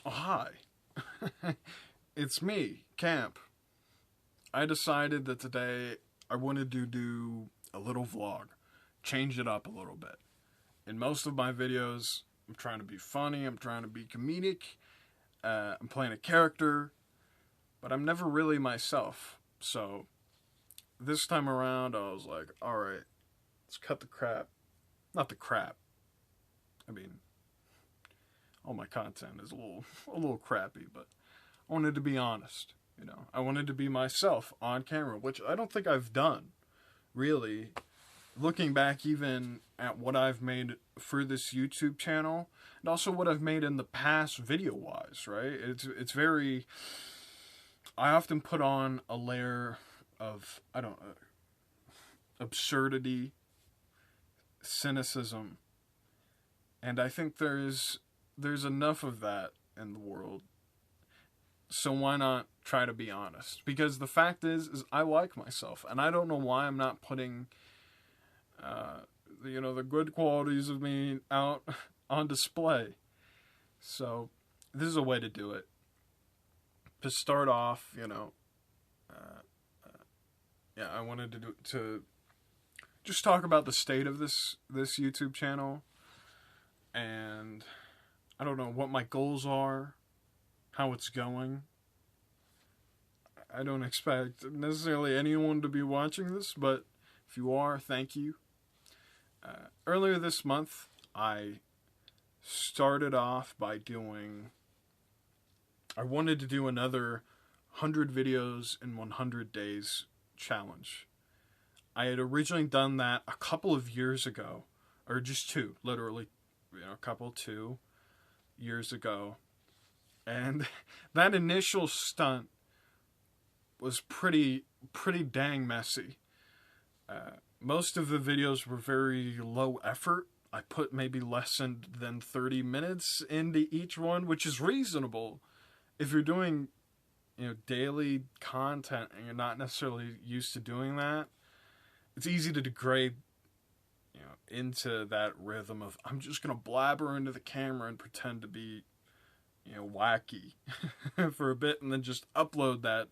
Oh, hi. It's me, Camp. I decided that today I wanted to do a little vlog, change it up a little bit. In most of my videos, I'm trying to be funny, I'm trying to be comedic, I'm playing a character, but I'm never really myself. So, this time around, I was like, alright, let's cut the crap. Not the crap. I mean, all my content is a little crappy, but I wanted to be honest. You know, I wanted to be myself on camera, which I don't think I've done, really. Looking back even at what I've made for this YouTube channel, and also what I've made in the past video-wise, right? It's very... I often put on a layer of, absurdity, cynicism, and I think there's enough of that in the world. So why not try to be honest? Because the fact is I like myself, and I don't know why I'm not putting, the good qualities of me out on display. So this is a way to do it. To start off, I wanted to just talk about the state of this YouTube channel, and I don't know what my goals are, how it's going. I don't expect necessarily anyone to be watching this, but if you are, thank you. Earlier this month, I started off by I wanted to do another 100 videos in 100 days challenge. I had originally done that a couple of years ago, or just two, literally, two years ago. And that initial stunt was pretty dang messy. Most of the videos were very low effort. I put maybe less than 30 minutes into each one, which is reasonable. If you're doing, daily content and you're not necessarily used to doing that, it's easy to degrade, into that rhythm of, I'm just going to blabber into the camera and pretend to be, wacky for a bit, and then just upload that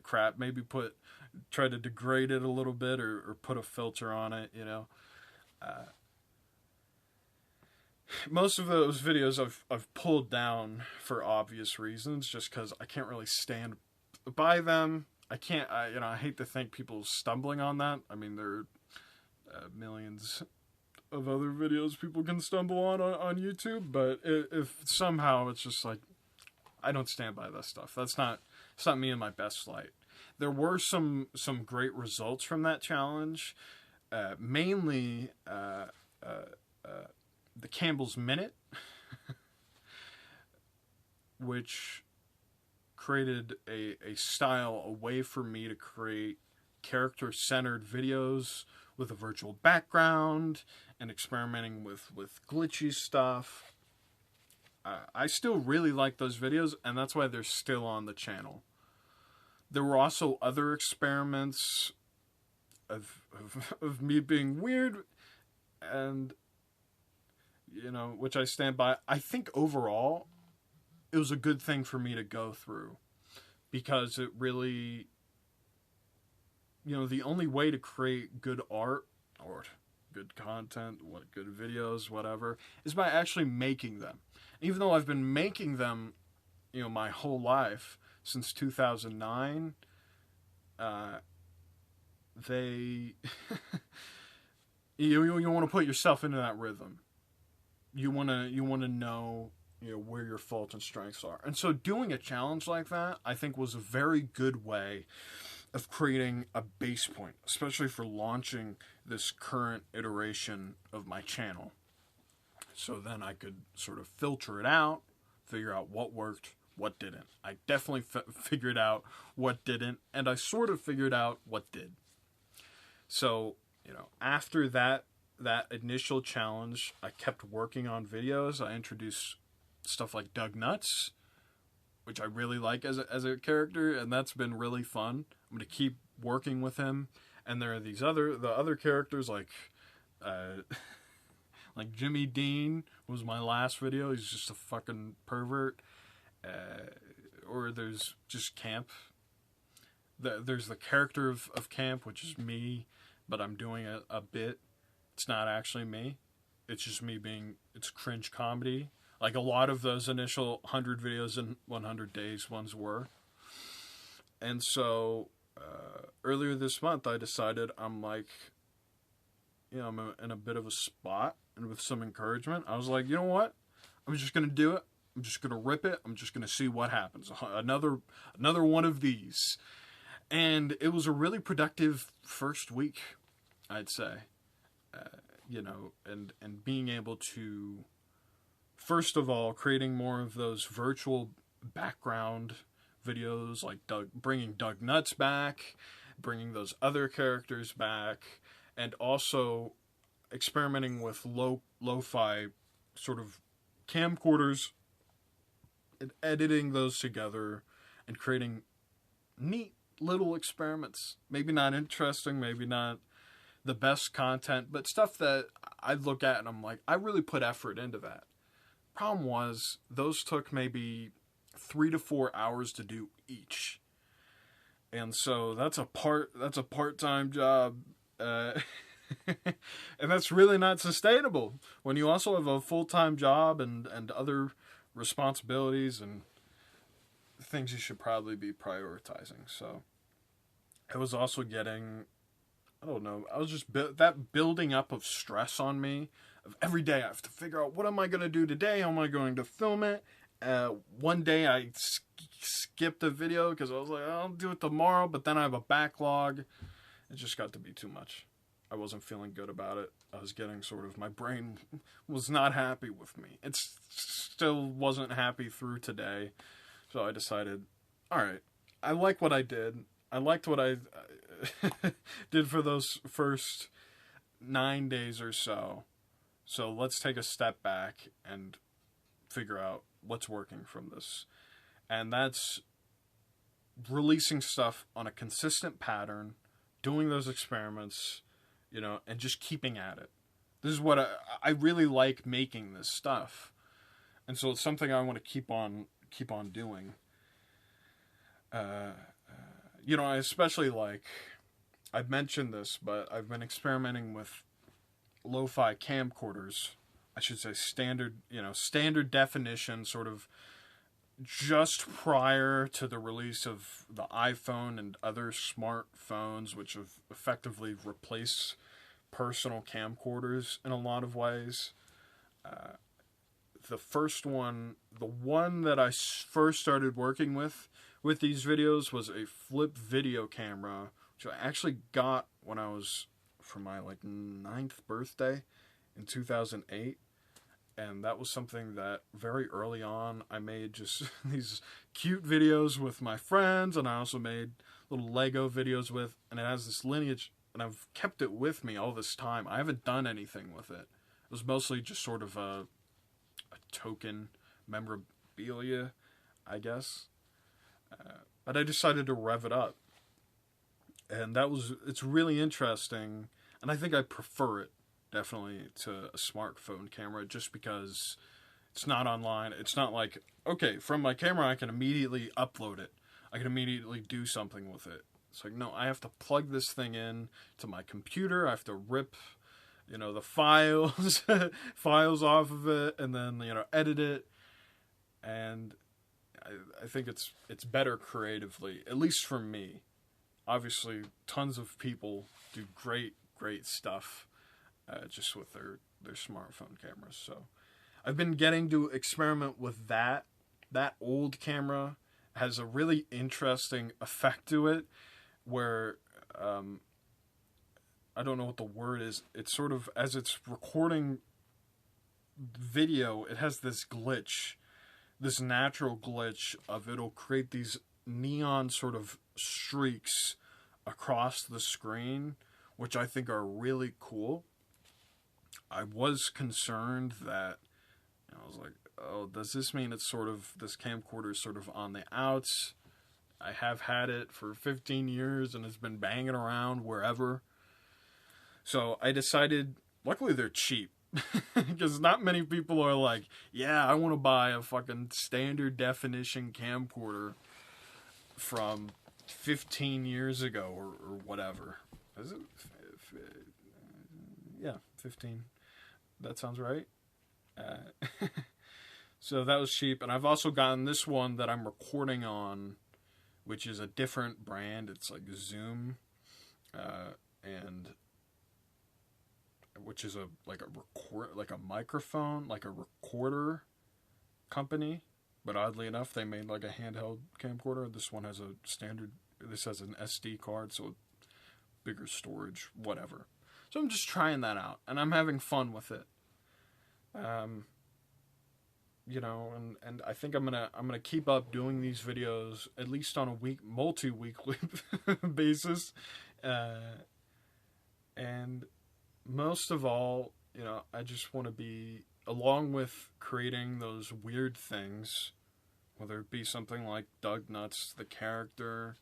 crap. Maybe try to degrade it a little bit, or put a filter on it, Most of those videos I've pulled down for obvious reasons, just because I can't really stand by them. I hate to think people stumbling on that. I mean, there are millions of other videos people can stumble on YouTube, but if somehow it's just like, I don't stand by that stuff. It's not me in my best light. There were some great results from that challenge, mainly the Campbell's Minute, which created a style, a way for me to create character-centered videos with a virtual background and experimenting with glitchy stuff. I still really like those videos, and that's why they're still on the channel. There were also other experiments of me being weird, and which I stand by. I think overall it was a good thing for me to go through, because it really, the only way to create good art or good content, good videos, whatever, is by actually making them. Even though I've been making them, my whole life, since 2009, they, you want to put yourself into that rhythm. You want to know, where your faults and strengths are. And so doing a challenge like that, I think, was a very good way of creating a base point, especially for launching this current iteration of my channel. So then I could sort of filter it out, figure out what worked, what didn't. I definitely figured out what didn't, and I sort of figured out what did. So, after that initial challenge, I kept working on videos. I introduced stuff like Doug Nuts, which I really like as a character, and that's been really fun. I'm going to keep working with him. And there are the other characters like Jimmy Dean was my last video. He's just a fucking pervert. or there's just camp. There's the character of camp, which is me, but I'm doing a bit. It's not actually me. It's just me it's cringe comedy. Like a lot of those initial 100 videos in 100 days ones were. And so earlier this month, I decided I'm like, I'm in a bit of a spot, and with some encouragement, I was like, you know what? I'm just going to do it. I'm just going to rip it. I'm just going to see what happens. Another one of these. And it was a really productive first week, I'd say. And being able to, first of all, creating more of those virtual background videos, like bringing Doug Nuts back, bringing those other characters back, and also experimenting with lo-fi sort of camcorders and editing those together and creating neat little experiments. Maybe not interesting, maybe not the best content, but stuff that I look at and I'm like, I really put effort into that. Problem was, those took maybe 3 to 4 hours to do each. And so that's a part-time job. And that's really not sustainable when you also have a full-time job and other responsibilities and things you should probably be prioritizing. So I was also getting, I don't know, I was just that building up of stress on me of every day I have to figure out, what am I going to do today? How am I going to film it? One day I skipped a video because I was like, I'll do it tomorrow, but then I have a backlog. It just got to be too much. I wasn't feeling good about it. I was getting my brain was not happy with me. It still wasn't happy through today. So I decided, all right, I like what I did. I liked what I did for those first 9 days or so. So let's take a step back and figure out what's working from this. And that's releasing stuff on a consistent pattern, doing those experiments, and just keeping at it. This is what I really like, making this stuff. And so it's something I want to keep on doing. I especially like, I've mentioned this, but I've been experimenting with lo-fi camcorders. I should say standard definition, sort of just prior to the release of the iPhone and other smartphones, which have effectively replaced personal camcorders in a lot of ways. The one that I first started working with these videos was a flip video camera, which I actually got when I was, for my 9th birthday in 2008. And that was something that very early on I made just these cute videos with my friends, and I also made little Lego videos with, and it has this lineage, and I've kept it with me all this time. I haven't done anything with it. It was mostly just sort of a token memorabilia, I guess. But I decided to rev it up. And it's really interesting, and I think I prefer it definitely to a smartphone camera, just because it's not online. It's not like, okay, from my camera I can immediately upload it. I can immediately do something with it. It's like, no, I have to plug this thing in to my computer. I have to rip, the files off of it, and then, edit it. And I think it's better creatively, at least for me. Obviously, tons of people do great stuff just with their smartphone cameras. So I've been getting to experiment with that. That old camera has a really interesting effect to it, where I don't know what the word is. It's sort of, as it's recording video, it has this glitch, this natural glitch of it'll create these neon sort of streaks across the screen, which I think are really cool. I was concerned that, I was like, oh, does this mean it's sort of, this camcorder is sort of on the outs? I have had it for 15 years and it's been banging around wherever. So I decided, luckily they're cheap. Because not many people are like, yeah, I want to buy a fucking standard definition camcorder from 15 years ago or whatever. Is it? Yeah, 15. That sounds right. So that was cheap. And I've also gotten this one that I'm recording on, which is a different brand. It's like Zoom, and which is a microphone, like a recorder company. But oddly enough, they made like a handheld camcorder. This one has a standard. This has an SD card, so bigger storage, whatever. So I'm just trying that out, and I'm having fun with it. You know, and I think I'm gonna keep up doing these videos at least on a multi-weekly basis, and most of all, you know, I just want to be, along with creating those weird things, whether it be something like Doug Nuts, the character,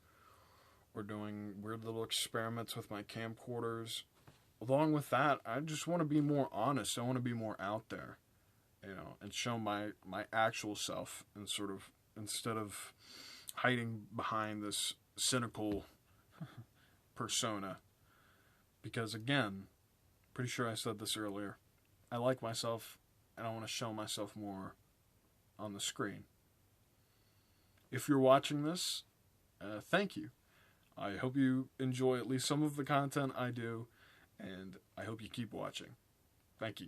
or doing weird little experiments with my camcorders. Along with that, I just want to be more honest. I want to be more out there, you know, and show my actual self, and sort of, instead of hiding behind this cynical persona. Because again, pretty sure I said this earlier, I like myself and I want to show myself more on the screen. If you're watching this, thank you. I hope you enjoy at least some of the content I do, and I hope you keep watching. Thank you.